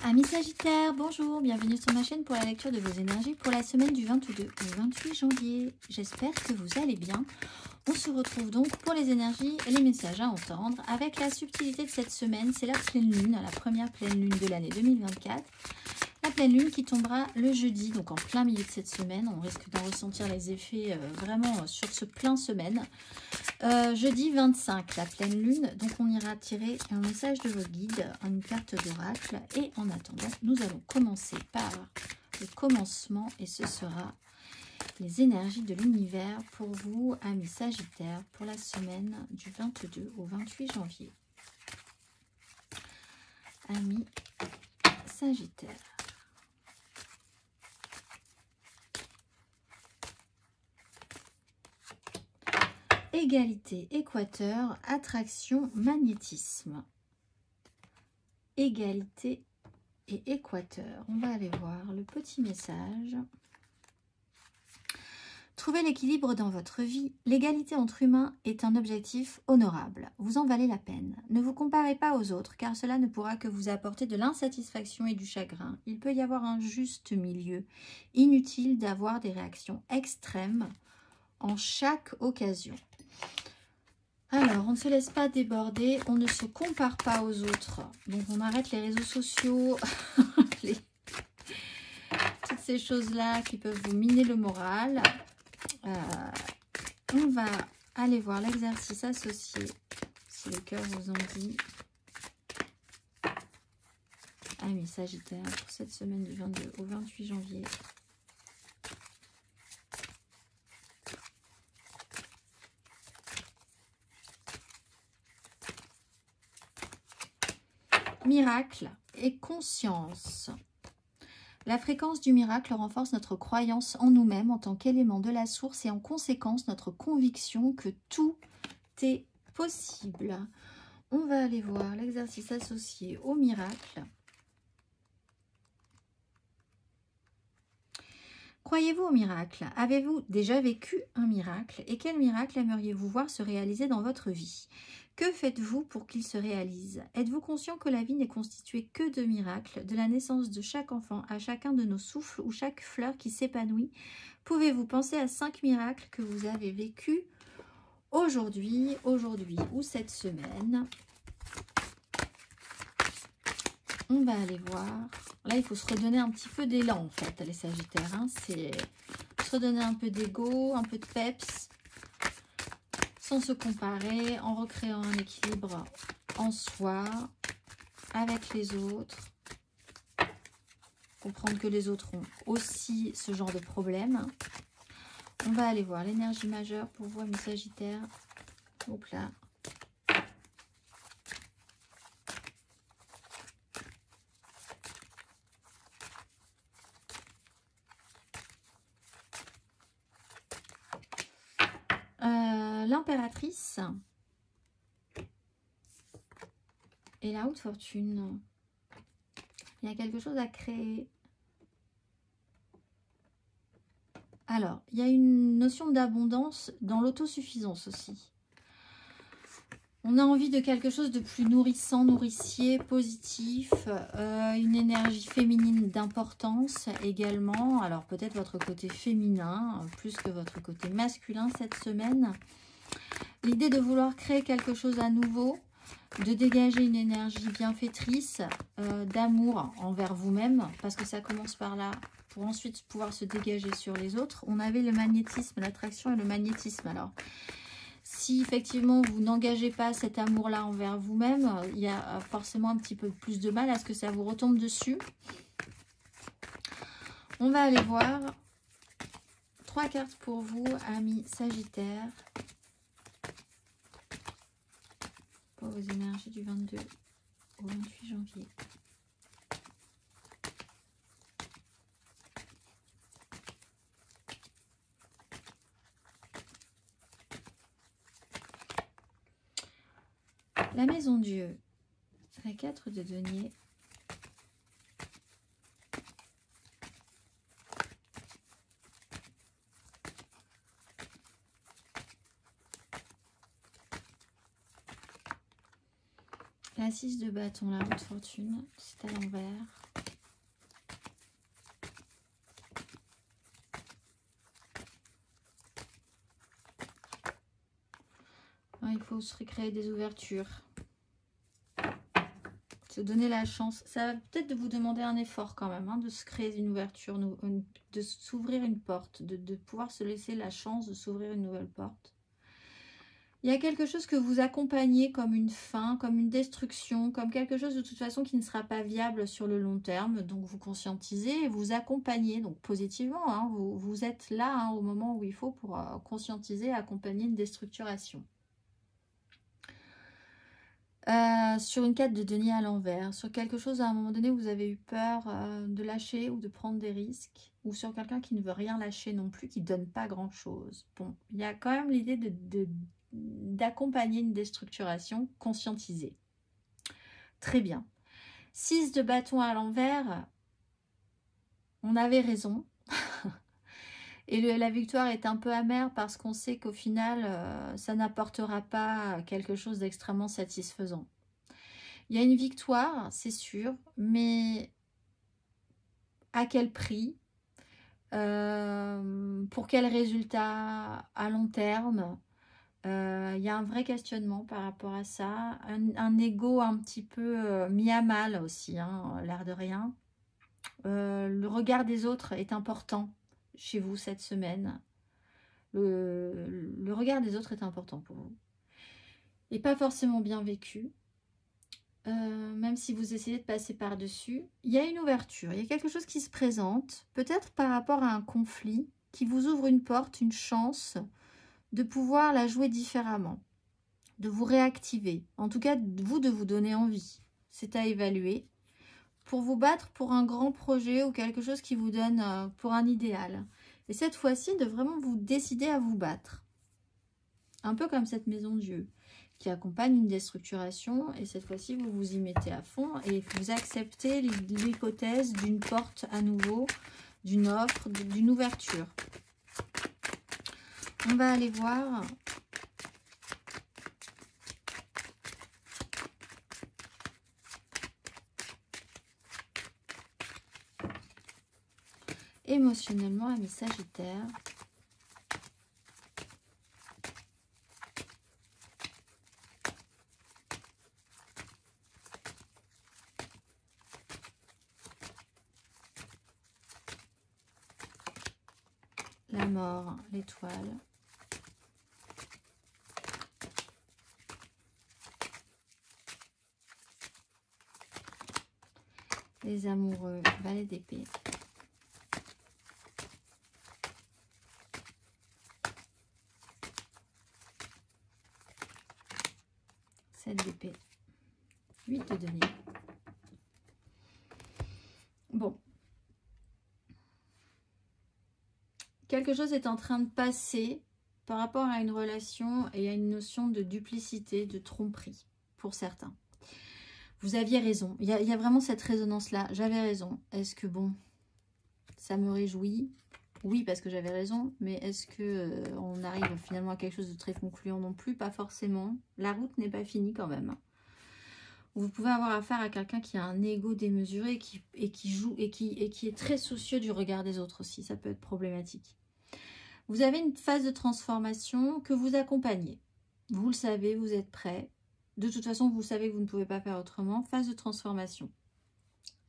Amis Sagittaires, bonjour, bienvenue sur ma chaîne pour la lecture de vos énergies pour la semaine du 22 au 28 janvier. J'espère que vous allez bien. On se retrouve donc pour les énergies et les messages à entendre avec la subtilité de cette semaine. C'est la pleine lune, la première pleine lune de l'année 2024. La pleine lune qui tombera le jeudi, donc en plein milieu de cette semaine. On risque d'en ressentir les effets vraiment sur ce plein semaine. Jeudi 25, la pleine lune, donc on ira tirer un message de votre guide, une carte d'oracle. Et en attendant, nous allons commencer par le commencement et ce sera les énergies de l'univers pour vous, amis Sagittaires, pour la semaine du 22 au 28 janvier. Amis Sagittaires. Égalité, équateur, attraction, magnétisme. Égalité et équateur. On va aller voir le petit message. Trouvez l'équilibre dans votre vie. L'égalité entre humains est un objectif honorable. Vous en valez la peine. Ne vous comparez pas aux autres, car cela ne pourra que vous apporter de l'insatisfaction et du chagrin. Il peut y avoir un juste milieu. Inutile d'avoir des réactions extrêmes en chaque occasion. Alors, on ne se laisse pas déborder, on ne se compare pas aux autres. Donc, on arrête les réseaux sociaux, toutes ces choses-là qui peuvent vous miner le moral. On va aller voir l'exercice associé, si le cœur vous en dit. Amis Sagittaires, pour cette semaine du 22 au 28 janvier. Miracle et conscience. La fréquence du miracle renforce notre croyance en nous-mêmes en tant qu'élément de la source et en conséquence notre conviction que tout est possible. On va aller voir l'exercice associé au miracle. Croyez-vous au miracle? Avez-vous déjà vécu un miracle? Et quel miracle aimeriez-vous voir se réaliser dans votre vie? Que faites-vous pour qu'il se réalise? Êtes-vous conscient que la vie n'est constituée que de miracles, de la naissance de chaque enfant à chacun de nos souffles ou chaque fleur qui s'épanouit? Pouvez-vous penser à 5 miracles que vous avez vécus aujourd'hui ou cette semaine? On va aller voir. Là, il faut se redonner un petit peu d'élan, en fait, les Sagittaires. Hein. C'est se redonner un peu d'ego, un peu de peps, sans se comparer, en recréant un équilibre en soi, avec les autres. Comprendre que les autres ont aussi ce genre de problème. On va aller voir l'énergie majeure pour vous, amis Sagittaires. Hop là. L'impératrice et la haute fortune. Il y a quelque chose à créer. Alors, il y a une notion d'abondance dans l'autosuffisance aussi. On a envie de quelque chose de plus nourrissant, nourricier, positif, une énergie féminine d'importance également. Alors peut-être votre côté féminin, plus que votre côté masculin cette semaine. L'idée de vouloir créer quelque chose à nouveau, de dégager une énergie bienfaitrice, d'amour envers vous-même, parce que ça commence par là, pour ensuite pouvoir se dégager sur les autres. On avait le magnétisme, l'attraction et le magnétisme. Alors, si effectivement vous n'engagez pas cet amour-là envers vous-même, il y a forcément un petit peu plus de mal à ce que ça vous retombe dessus. On va aller voir 3 cartes pour vous, amis Sagittaires. Pour vos énergies du 22 au 28 janvier. La maison Dieu, la 4 de denier. La 6 de bâton, la roue de fortune, c'est à l'envers. Il faut se recréer des ouvertures. Se donner la chance. Ça va peut-être vous demander un effort quand même, hein, de se créer une ouverture, de s'ouvrir une porte, de pouvoir se laisser la chance de s'ouvrir une nouvelle porte. Il y a quelque chose que vous accompagnez comme une fin, comme une destruction, comme quelque chose de toute façon qui ne sera pas viable sur le long terme. Donc vous conscientisez et vous accompagnez, donc positivement, hein, vous êtes là, hein, au moment où il faut pour conscientiser et accompagner une déstructuration. Sur une carte de denier à l'envers, sur quelque chose à un moment donné où vous avez eu peur de lâcher ou de prendre des risques, ou sur quelqu'un qui ne veut rien lâcher non plus, qui ne donne pas grand chose. Bon, il y a quand même l'idée d'accompagner une déstructuration conscientisée. Très bien. 6 de bâton à l'envers, on avait raison. Et la victoire est un peu amère parce qu'on sait qu'au final, ça n'apportera pas quelque chose d'extrêmement satisfaisant. Il y a une victoire, c'est sûr, mais à quel prix? Pour quel résultat à long terme? Il y a un vrai questionnement par rapport à ça. Un ego un petit peu mis à mal aussi, hein, l'air de rien. Le regard des autres est important chez vous cette semaine. Le regard des autres est important pour vous. Et pas forcément bien vécu. Même si vous essayez de passer par-dessus, il y a une ouverture, il y a quelque chose qui se présente, peut-être par rapport à un conflit qui vous ouvre une porte, une chance de pouvoir la jouer différemment, de vous réactiver, en tout cas vous de vous donner envie. C'est à évaluer pour vous battre pour un grand projet ou quelque chose qui vous donne pour un idéal. Et cette fois-ci, de vraiment vous décider à vous battre. Un peu comme cette maison de Dieu qui accompagne une déstructuration, et cette fois-ci vous vous y mettez à fond et vous acceptez l'hypothèse d'une porte à nouveau, d'une offre, d'une ouverture. On va aller voir émotionnellement à mes Sagittaires. La mort, l'étoile. Les amoureux, valet d'épée. Sept d'épée. 8 de denier. Bon. Quelque chose est en train de passer par rapport à une relation et à une notion de duplicité, de tromperie, pour certains. Vous aviez raison. Il y a vraiment cette résonance-là. J'avais raison. Est-ce que, bon, ça me réjouit? Oui, parce que j'avais raison. Mais est-ce que on arrive finalement à quelque chose de très concluant non plus? Pas forcément. La route n'est pas finie quand même. Vous pouvez avoir affaire à quelqu'un qui a un ego démesuré et qui est très soucieux du regard des autres aussi. Ça peut être problématique. Vous avez une phase de transformation que vous accompagnez. Vous le savez, vous êtes prêts. De toute façon, vous savez que vous ne pouvez pas faire autrement. Phase de transformation.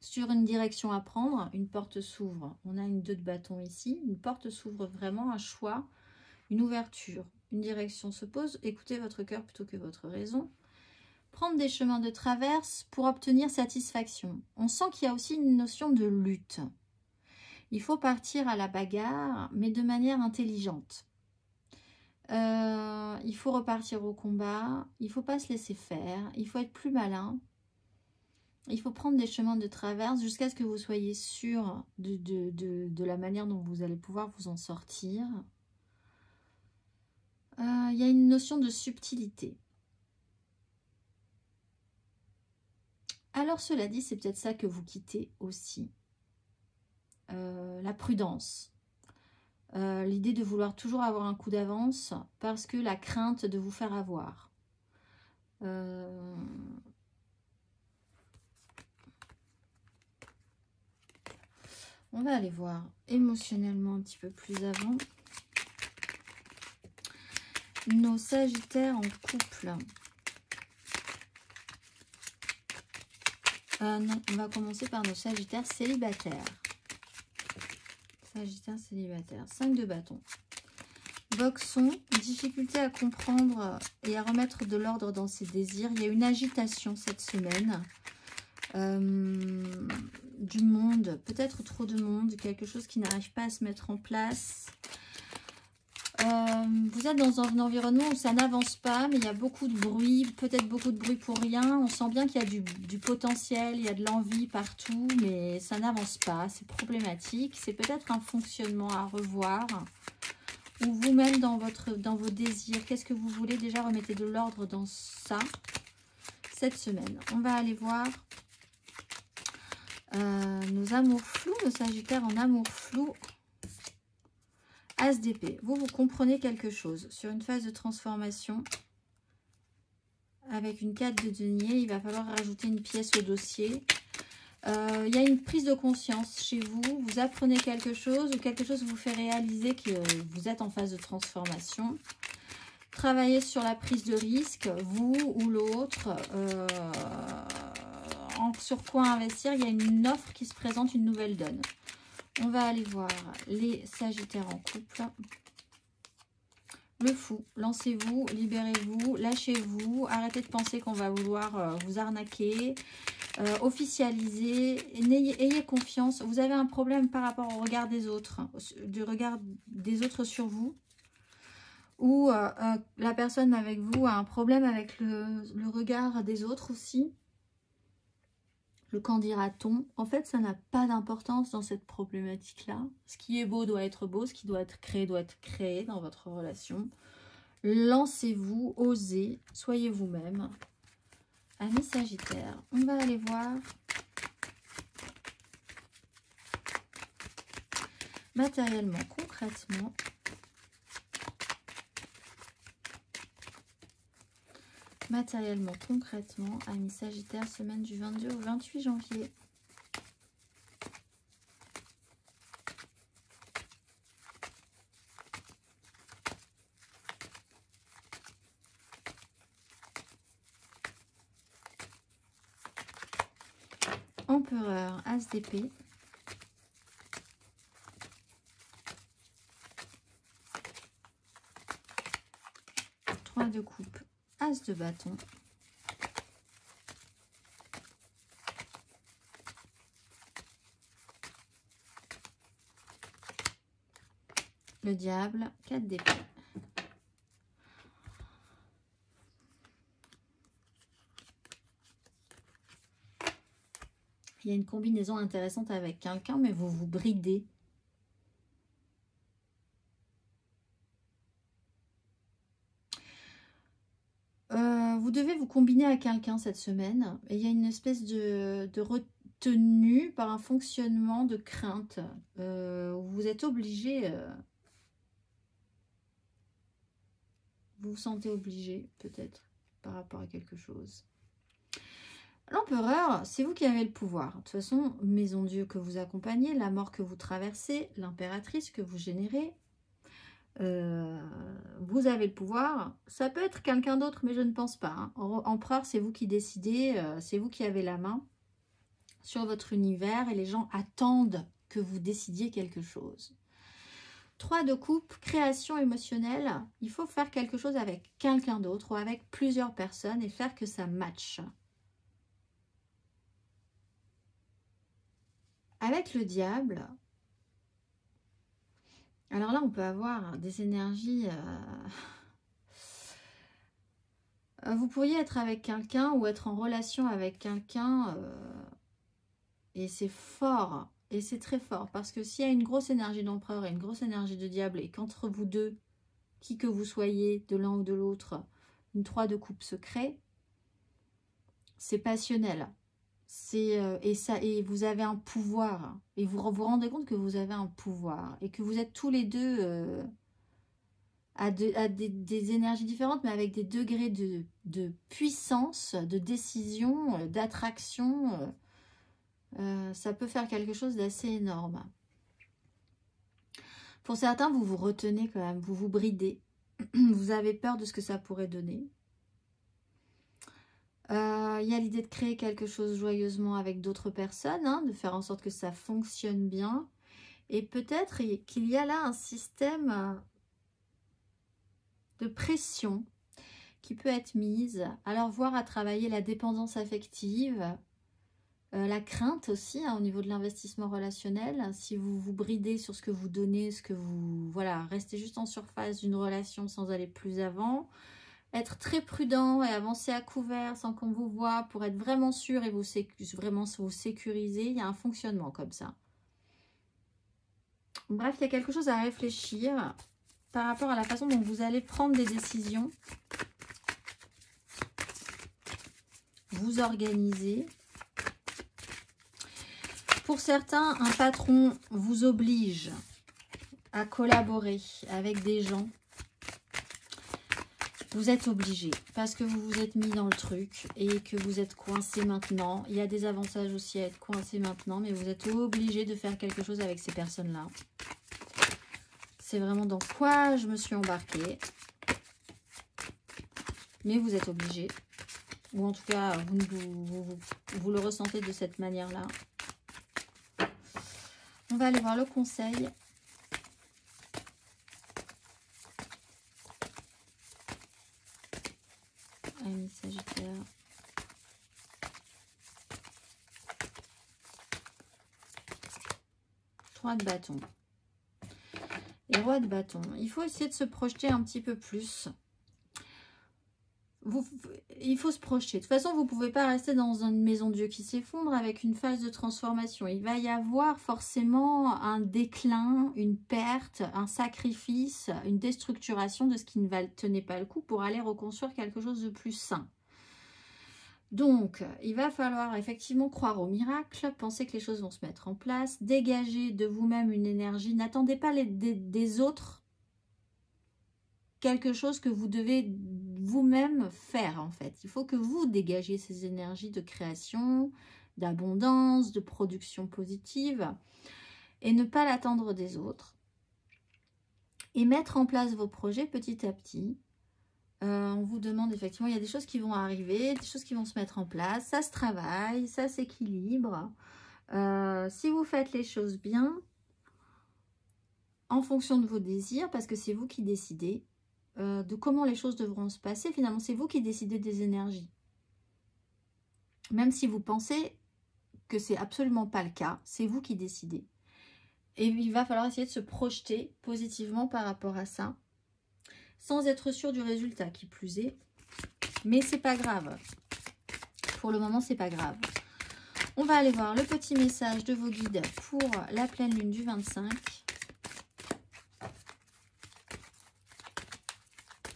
Sur une direction à prendre, une porte s'ouvre. On a une 2 de bâton ici. Une porte s'ouvre vraiment, un choix, une ouverture. Une direction se pose. Écoutez votre cœur plutôt que votre raison. Prendre des chemins de traverse pour obtenir satisfaction. On sent qu'il y a aussi une notion de lutte. Il faut partir à la bagarre, mais de manière intelligente. Il faut repartir au combat. Il ne faut pas se laisser faire. Il faut être plus malin. Il faut prendre des chemins de traverse jusqu'à ce que vous soyez sûr de la manière dont vous allez pouvoir vous en sortir. Il y a une notion de subtilité. Alors cela dit, c'est peut-être ça que vous quittez aussi. La prudence. L'idée de vouloir toujours avoir un coup d'avance parce que la crainte de vous faire avoir. On va aller voir émotionnellement un petit peu plus avant. Nos Sagittaires en couple. Non, on va commencer par nos Sagittaires célibataires. Sagittaire célibataire. 5 de bâton. Boxon, difficulté à comprendre et à remettre de l'ordre dans ses désirs. Il y a une agitation cette semaine. Du monde, peut-être trop de monde, quelque chose qui n'arrive pas à se mettre en place. Vous êtes dans un environnement où ça n'avance pas, mais il y a beaucoup de bruit, peut-être beaucoup de bruit pour rien. On sent bien qu'il y a du potentiel, il y a de l'envie partout, mais ça n'avance pas, c'est problématique. C'est peut-être un fonctionnement à revoir. Ou vous-même dans vos désirs, qu'est-ce que vous voulez? Déjà, remettez de l'ordre dans ça cette semaine. On va aller voir nos amours flous, nos Sagittaires en amour flou. As d'épée, vous comprenez quelque chose sur une phase de transformation. Avec une 4 de denier, il va falloir rajouter une pièce au dossier. Il y a une prise de conscience chez vous, vous apprenez quelque chose ou quelque chose vous fait réaliser que vous êtes en phase de transformation. Travaillez sur la prise de risque, vous ou l'autre, sur quoi investir. Il y a une offre qui se présente, une nouvelle donne. On va aller voir les Sagittaires en couple. Le fou, lancez-vous, libérez-vous, lâchez-vous, arrêtez de penser qu'on va vouloir vous arnaquer. Officialisez, ayez confiance. Vous avez un problème par rapport au regard des autres, du regard des autres sur vous, ou la personne avec vous a un problème avec le regard des autres aussi. Le qu'en dira-t-on? En fait, ça n'a pas d'importance dans cette problématique-là. Ce qui est beau doit être beau, ce qui doit être créé dans votre relation. Lancez-vous, osez, soyez vous-même. Amis Sagittaires, on va aller voir matériellement, concrètement. Matériellement, concrètement, amis Sagittaires, semaine du 22 au 28 janvier. Empereur, as d'épée. Trois de coupe, as de bâton. Le diable, 4 d'épée. Il y a une combinaison intéressante avec quelqu'un, mais vous vous bridez. Vous devez vous combiner à quelqu'un cette semaine. Et il y a une espèce de retenue par un fonctionnement de crainte. Vous êtes obligé... vous vous sentez obligé, peut-être, par rapport à quelque chose. L'empereur, c'est vous qui avez le pouvoir. De toute façon, maison Dieu que vous accompagnez, la mort que vous traversez, l'impératrice que vous générez, vous avez le pouvoir. Ça peut être quelqu'un d'autre, mais je ne pense pas. Hein. Empereur, c'est vous qui décidez, c'est vous qui avez la main sur votre univers et les gens attendent que vous décidiez quelque chose. 3 de coupe, création émotionnelle. Il faut faire quelque chose avec quelqu'un d'autre ou avec plusieurs personnes et faire que ça matche. Avec le diable, alors là, on peut avoir des énergies... vous pourriez être avec quelqu'un ou être en relation avec quelqu'un et c'est fort. Et c'est très fort parce que s'il y a une grosse énergie d'empereur et une grosse énergie de diable et qu'entre vous deux, qui que vous soyez, de l'un ou de l'autre, une 3 de coupe se crée, c'est passionnel. Et vous avez un pouvoir. Et vous vous rendez compte que vous avez un pouvoir. Et que vous êtes tous les deux à des énergies différentes, mais avec des degrés de puissance, de décision, d'attraction ça peut faire quelque chose d'assez énorme. Pour certains, vous vous retenez quand même, vous vous bridez. Vous avez peur de ce que ça pourrait donner. Il y a l'idée de créer quelque chose joyeusement avec d'autres personnes, hein, de faire en sorte que ça fonctionne bien. Et peut-être qu'il y a là un système de pression qui peut être mise. Alors, voir à travailler la dépendance affective, la crainte aussi, hein, au niveau de l'investissement relationnel. Si vous vous bridez sur ce que vous donnez, ce que vous... Voilà, restez juste en surface d'une relation sans aller plus avant. Être très prudent et avancer à couvert sans qu'on vous voit pour être vraiment sûr et vraiment vous sécuriser. Il y a un fonctionnement comme ça. Bref, il y a quelque chose à réfléchir par rapport à la façon dont vous allez prendre des décisions, vous organiser. Pour certains, un patron vous oblige à collaborer avec des gens. Vous êtes obligé parce que vous vous êtes mis dans le truc et que vous êtes coincé maintenant. Il y a des avantages aussi à être coincé maintenant, mais vous êtes obligé de faire quelque chose avec ces personnes-là. C'est vraiment dans quoi je me suis embarquée. Mais vous êtes obligé. Ou en tout cas, vous le ressentez de cette manière-là. On va aller voir le conseil. Ami Sagittaire. Roi de bâton. Et roi de bâton. Il faut essayer de se projeter un petit peu plus. Il faut se projeter. De toute façon, vous ne pouvez pas rester dans une maison de Dieu qui s'effondre avec une phase de transformation. Il va y avoir forcément un déclin, une perte, un sacrifice, une déstructuration de ce qui ne tenait pas le coup pour aller reconstruire quelque chose de plus sain. Donc, il va falloir effectivement croire au miracle, penser que les choses vont se mettre en place, dégager de vous-même une énergie. N'attendez pas des autres quelque chose que vous devez vous-même faire en fait. Il faut que vous dégagiez ces énergies de création, d'abondance, de production positive et ne pas l'attendre des autres. Et mettre en place vos projets petit à petit. On vous demande effectivement, il y a des choses qui vont arriver, des choses qui vont se mettre en place. Ça se travaille, ça s'équilibre. Si vous faites les choses bien, en fonction de vos désirs, parce que c'est vous qui décidez, de comment les choses devront se passer. Finalement, c'est vous qui décidez des énergies. Même si vous pensez que c'est absolument pas le cas, c'est vous qui décidez. Et il va falloir essayer de se projeter positivement par rapport à ça, sans être sûr du résultat, qui plus est. Mais c'est pas grave. Pour le moment, c'est pas grave. On va aller voir le petit message de vos guides pour la pleine lune du 25.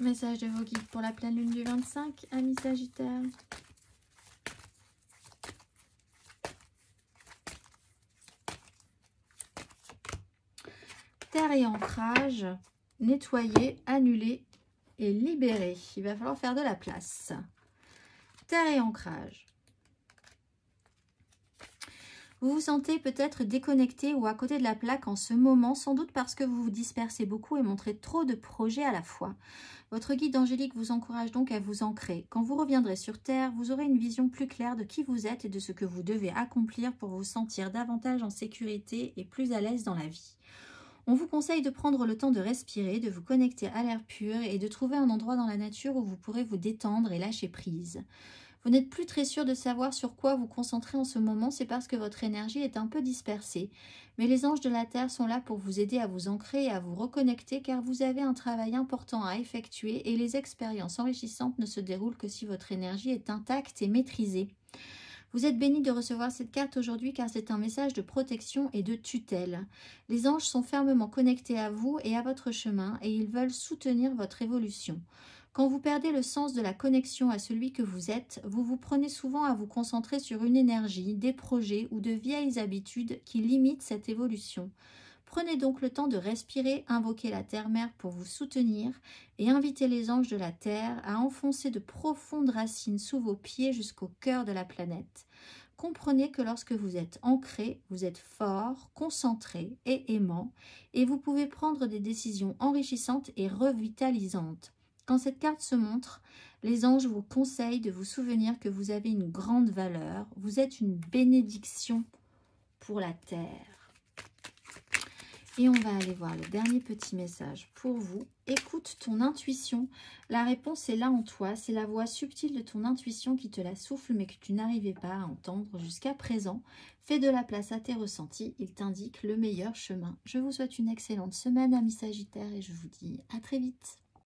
Message de vos guides pour la pleine lune du 25, amis Sagittaire. Terre et ancrage, nettoyer, annuler et libérer. Il va falloir faire de la place. Terre et ancrage. Vous vous sentez peut-être déconnecté ou à côté de la plaque en ce moment, sans doute parce que vous vous dispersez beaucoup et montrez trop de projets à la fois. Votre guide angélique vous encourage donc à vous ancrer. Quand vous reviendrez sur Terre, vous aurez une vision plus claire de qui vous êtes et de ce que vous devez accomplir pour vous sentir davantage en sécurité et plus à l'aise dans la vie. On vous conseille de prendre le temps de respirer, de vous connecter à l'air pur et de trouver un endroit dans la nature où vous pourrez vous détendre et lâcher prise. Vous n'êtes plus très sûr de savoir sur quoi vous concentrer en ce moment, c'est parce que votre énergie est un peu dispersée. Mais les anges de la Terre sont là pour vous aider à vous ancrer et à vous reconnecter car vous avez un travail important à effectuer et les expériences enrichissantes ne se déroulent que si votre énergie est intacte et maîtrisée. Vous êtes béni de recevoir cette carte aujourd'hui car c'est un message de protection et de tutelle. Les anges sont fermement connectés à vous et à votre chemin et ils veulent soutenir votre évolution. Quand vous perdez le sens de la connexion à celui que vous êtes, vous vous prenez souvent à vous concentrer sur une énergie, des projets ou de vieilles habitudes qui limitent cette évolution. Prenez donc le temps de respirer, invoquer la Terre-Mère pour vous soutenir et inviter les anges de la Terre à enfoncer de profondes racines sous vos pieds jusqu'au cœur de la planète. comprenez que lorsque vous êtes ancré, vous êtes fort, concentré et aimant, et vous pouvez prendre des décisions enrichissantes et revitalisantes. Quand cette carte se montre, les anges vous conseillent de vous souvenir que vous avez une grande valeur, vous êtes une bénédiction pour la terre. Et on va aller voir le dernier petit message pour vous. Écoute ton intuition. La réponse est là en toi. C'est la voix subtile de ton intuition qui te la souffle mais que tu n'arrivais pas à entendre jusqu'à présent. Fais de la place à tes ressentis. Il t'indique le meilleur chemin. Je vous souhaite une excellente semaine, amis Sagittaires, et je vous dis à très vite.